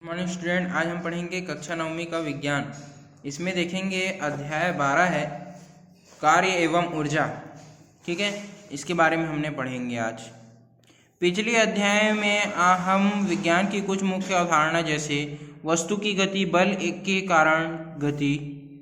Morning student, आज हम पढ़ेंगे कक्षा 9वीं का विज्ञान। इसमें देखेंगे अध्याय 12 है कार्य एवं ऊर्जा। ठीक है, इसके बारे में हमने पढ़ेंगे आज। पिछले अध्याय में हम विज्ञान की कुछ मुख्य अवधारणा जैसे वस्तु की गति, बल के कारण गति,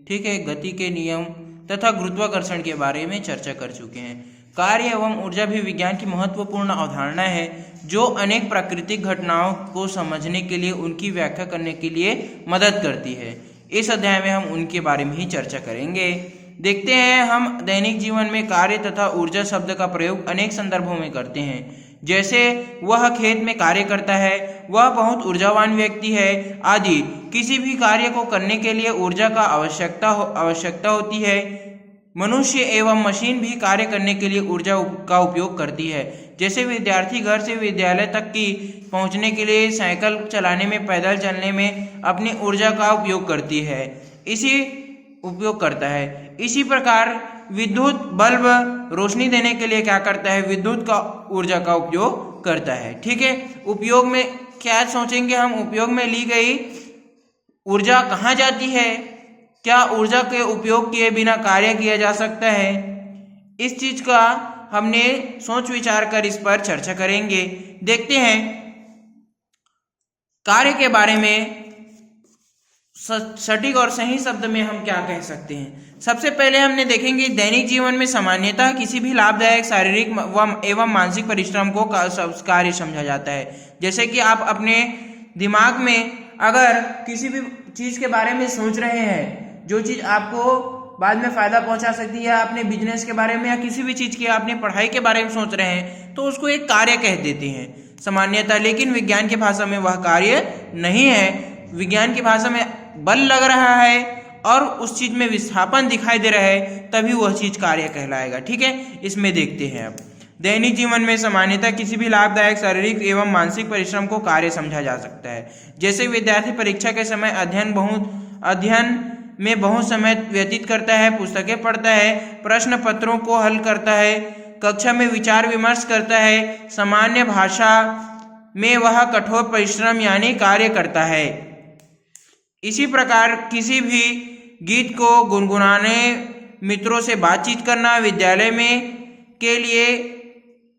ठीक है, गति के नियम तथा गुरुत्वाकर्षण के बारे में चर्चा कर चुके हैं। कार्य एवं ऊर्जा भी विज्ञान की महत्वपूर्ण अवधारणा है जो अनेक प्राकृतिक घटनाओं को समझने के लिए उनकी व्याख्या करने के लिए मदद करती है। इस अध्याय में हम उनके बारे में ही चर्चा करेंगे। देखते हैं, हम दैनिक जीवन में कार्य तथा ऊर्जा शब्द का प्रयोग अनेक संदर्भों में करते हैं, जैसे वह खेत में कार्य करता है, वह बहुत ऊर्जावान व्यक्ति है आदि। किसी भी कार्य को करने के लिए ऊर्जा का आवश्यकता होती है। मनुष्य एवं मशीन भी कार्य करने के लिए ऊर्जा का उपयोग करती है, जैसे विद्यार्थी घर से विद्यालय तक की पहुंचने के लिए साइकिल चलाने में, पैदल चलने में अपनी ऊर्जा का उपयोग करता है। इसी प्रकार विद्युत बल्ब रोशनी देने के लिए क्या करता है, विद्युत का ऊर्जा का उपयोग करता है। ठीक है, उपयोग में क्या सोचेंगे हम, उपयोग में ली गई ऊर्जा कहाँ जाती है, क्या ऊर्जा के उपयोग किए बिना कार्य किया जा सकता है, इस चीज का हमने सोच विचार कर इस पर चर्चा करेंगे। देखते हैं कार्य के बारे में सटीक और सही शब्द में हम क्या कह सकते हैं। सबसे पहले हमने देखेंगे दैनिक जीवन में सामान्यतः किसी भी लाभदायक शारीरिक एवं मानसिक परिश्रम को कार्य समझा जाता है। जैसे कि आप अपने दिमाग में अगर किसी भी चीज के बारे में सोच रहे हैं, जो चीज आपको बाद में फायदा पहुंचा सकती है, या अपने बिजनेस के बारे में या किसी भी चीज की अपने पढ़ाई के बारे में सोच रहे हैं, तो उसको एक कार्य कह देते हैं सामान्यतः। लेकिन विज्ञान की भाषा में वह कार्य नहीं है। विज्ञान की भाषा में बल लग रहा है और उस चीज में विस्थापन दिखाई दे रहा है, तभी वह चीज कार्य कहलाएगा। ठीक है, इसमें देखते हैं। अब दैनिक जीवन में सामान्यतः किसी भी लाभदायक शारीरिक एवं मानसिक परिश्रम को कार्य समझा जा सकता है। जैसे विद्यार्थी परीक्षा के समय अध्ययन में बहुत समय व्यतीत करता है, पुस्तकें पढ़ता है, प्रश्न पत्रों को हल करता है, कक्षा में विचार विमर्श करता है, सामान्य भाषा में वह कठोर परिश्रम यानी कार्य करता है। इसी प्रकार किसी भी गीत को गुनगुनाने, मित्रों से बातचीत करना, विद्यालय में के लिए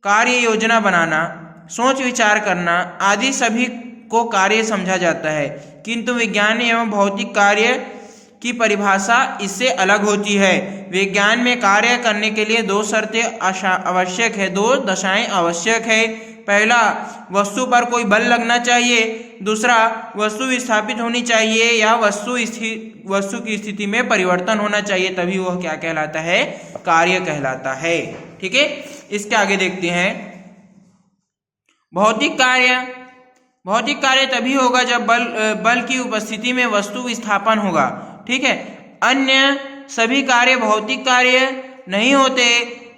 कार्य योजना बनाना, सोच विचार करना आदि सभी को कार्य समझा जाता है। किंतु विज्ञान एवं भौतिक कार्य की परिभाषा इससे अलग होती है। विज्ञान में कार्य करने के लिए दो शर्तें आवश्यक है, दो दशाएं आवश्यक है। पहला, वस्तु पर कोई बल लगना चाहिए। दूसरा, वस्तु विस्थापित होनी चाहिए या वस्तु की स्थिति में परिवर्तन होना चाहिए, तभी वह क्या कहलाता है, कार्य कहलाता है। ठीक है, इसके आगे देखते हैं। भौतिक कार्य तभी होगा जब बल की उपस्थिति में वस्तु विस्थापन होगा। ठीक है, अन्य सभी कार्य भौतिक कार्य नहीं होते।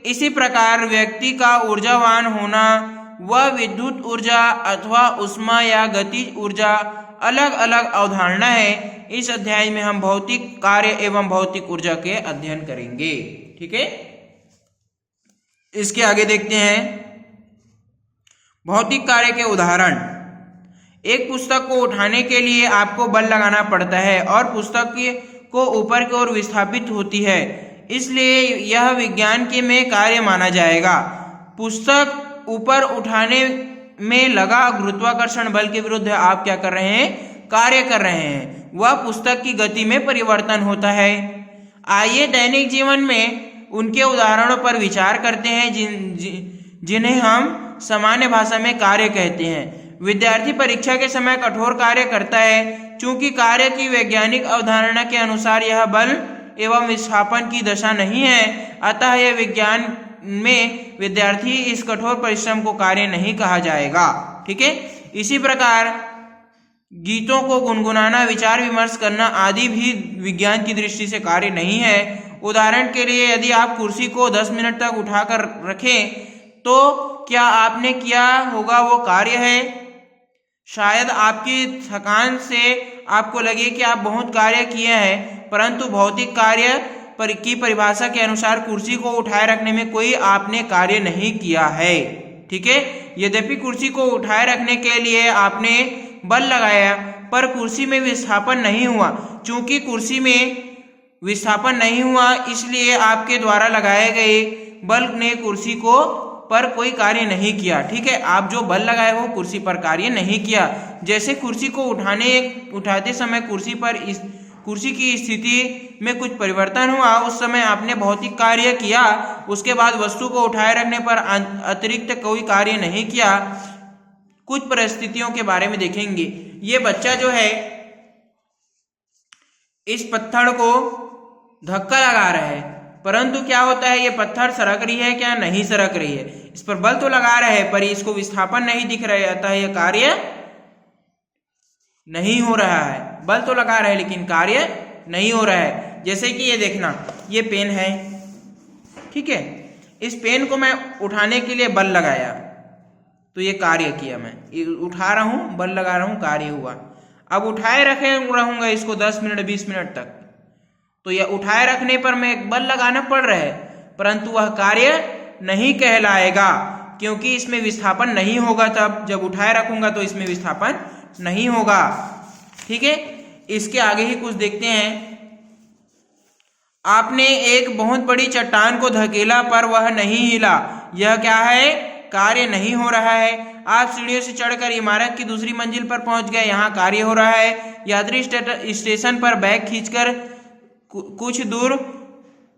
इसी प्रकार व्यक्ति का ऊर्जावान होना, वह विद्युत ऊर्जा अथवा उष्मा या गतिज ऊर्जा अलग अलग अवधारणा है। इस अध्याय में हम भौतिक कार्य एवं भौतिक ऊर्जा के अध्ययन करेंगे। ठीक है, इसके आगे देखते हैं भौतिक कार्य के उदाहरण। एक पुस्तक को उठाने के लिए आपको बल लगाना पड़ता है और पुस्तक को ऊपर की ओर विस्थापित होती है, इसलिए यह विज्ञान के में कार्य माना जाएगा। पुस्तक ऊपर उठाने में लगा गुरुत्वाकर्षण बल के विरुद्ध आप क्या कर रहे हैं, कार्य कर रहे हैं। वह पुस्तक की गति में परिवर्तन होता है। आइए दैनिक जीवन में उनके उदाहरणों पर विचार करते हैं जिन्हें हम सामान्य भाषा में कार्य कहते हैं। विद्यार्थी परीक्षा के समय कठोर कार्य करता है। चूंकि कार्य की वैज्ञानिक अवधारणा के अनुसार यह बल एवं विस्थापन की दशा नहीं है, अतः यह विज्ञान में विद्यार्थी इस कठोर परिश्रम को कार्य नहीं कहा जाएगा। ठीक है, इसी प्रकार गीतों को गुनगुनाना, विचार विमर्श करना आदि भी विज्ञान की दृष्टि से कार्य नहीं है। उदाहरण के लिए, यदि आप कुर्सी को 10 मिनट तक उठाकर रखें तो क्या आपने किया होगा वो कार्य है। शायद आपकी थकान से आपको लगे कि आप बहुत कार्य किए हैं, परंतु भौतिक कार्य की परिभाषा के अनुसार कुर्सी को उठाए रखने में कोई आपने कार्य नहीं किया है। ठीक है, यद्यपि कुर्सी को उठाए रखने के लिए आपने बल लगाया, पर कुर्सी में विस्थापन नहीं हुआ। चूंकि कुर्सी में विस्थापन नहीं हुआ इसलिए आपके द्वारा लगाए गए बल ने कुर्सी को पर कोई कार्य नहीं किया। ठीक है, आप जो बल लगाए हो कुर्सी पर कार्य नहीं किया। जैसे कुर्सी को उठाते समय कुर्सी की स्थिति में कुछ परिवर्तन हुआ, उस समय आपने भौतिक कार्य किया। उसके बाद वस्तु को उठाए रखने पर अतिरिक्त कोई कार्य नहीं किया। कुछ परिस्थितियों के बारे में देखेंगे। ये बच्चा जो है इस पत्थर को धक्का लगा रहा है, परंतु क्या होता है, ये पत्थर सरक रही है क्या? नहीं सरक रही है। इस पर बल तो लगा रहे हैं पर इसको विस्थापन नहीं दिख रहा है, अतः यह कार्य नहीं हो रहा है। बल तो लगा रहे हैं लेकिन कार्य नहीं हो रहा है। जैसे कि ये देखना, ये पेन है, ठीक है, इस पेन को मैं उठाने के लिए बल लगाया तो ये कार्य किया, मैं उठा रहा हूं, बल लगा रहा हूं, कार्य हुआ। अब उठाए रखे रहूंगा इसको 10 मिनट 20 मिनट तक, तो यह उठाए रखने पर मैं बल लगाना पड़ रहा है, परंतु वह कार्य नहीं कहलाएगा क्योंकि इसमें विस्थापन नहीं होगा। तब जब उठाए रखूंगा तो इसमें विस्थापन नहीं होगा। ठीक है, इसके आगे ही कुछ देखते हैं। आपने एक बहुत बड़ी चट्टान को धकेला पर वह नहीं हिला, यह क्या है? कार्य नहीं हो रहा है। आप सीढ़ियों से चढ़कर इमारत की दूसरी मंजिल पर पहुंच गए, यहाँ कार्य हो रहा है। यात्री स्टेशन पर बैग खींचकर कुछ दूर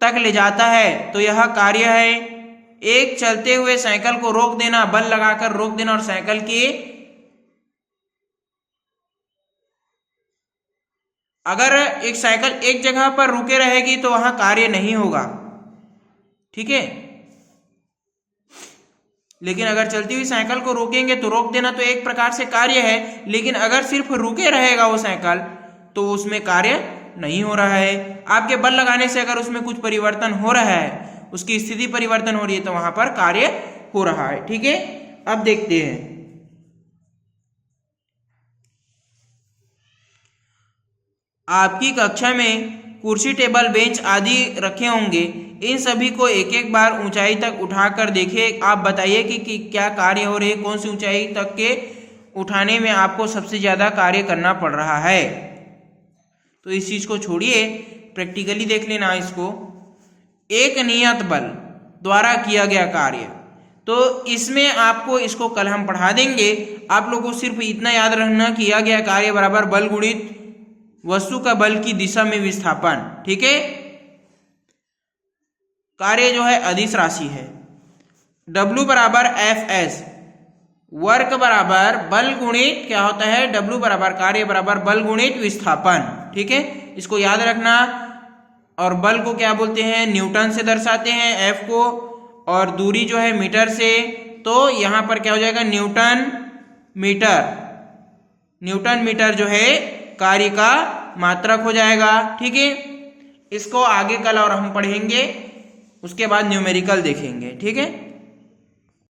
तक ले जाता है तो यह कार्य है। एक चलते हुए साइकिल को रोक देना, बल लगाकर रोक देना और साइकिल की अगर एक साइकिल एक जगह पर रुके रहेगी तो वहां कार्य नहीं होगा। ठीक है, लेकिन अगर चलती हुई साइकिल को रोकेंगे तो रोक देना तो एक प्रकार से कार्य है, लेकिन अगर सिर्फ रुके रहेगा वो साइकिल तो उसमें कार्य नहीं हो रहा है। आपके बल लगाने से अगर उसमें कुछ परिवर्तन हो रहा है, उसकी स्थिति परिवर्तन हो रही है, तो वहां पर कार्य हो रहा है। ठीक है, अब देखते हैं। आपकी कक्षा में कुर्सी, टेबल, बेंच आदि रखे होंगे। इन सभी को एक एक बार ऊंचाई तक उठाकर देखिए। आप बताइए कि क्या कार्य हो रहे हैं, कौन सी ऊंचाई तक के उठाने में आपको सबसे ज्यादा कार्य करना पड़ रहा है। तो इस चीज को छोड़िए, प्रैक्टिकली देख लेना इसको। एक नियत बल द्वारा किया गया कार्य, तो इसमें आपको इसको कल हम पढ़ा देंगे। आप लोगों को सिर्फ इतना याद रखना, किया गया कार्य बराबर बल गुणित वस्तु का बल की दिशा में विस्थापन। ठीक है, कार्य जो है अदिश राशि है। W बराबर Fs, वर्क बराबर बल गुणित क्या होता है? W बराबर कार्य बराबर बल गुणित विस्थापन। ठीक है, इसको याद रखना। और बल को क्या बोलते हैं? न्यूटन से दर्शाते हैं F को, और दूरी जो है मीटर से, तो यहां पर क्या हो जाएगा? Newton metre. न्यूटन मीटर जो है कार्य का मात्रक हो जाएगा। ठीक है, इसको आगे कल और हम पढ़ेंगे, उसके बाद न्यूमेरिकल देखेंगे। ठीक है।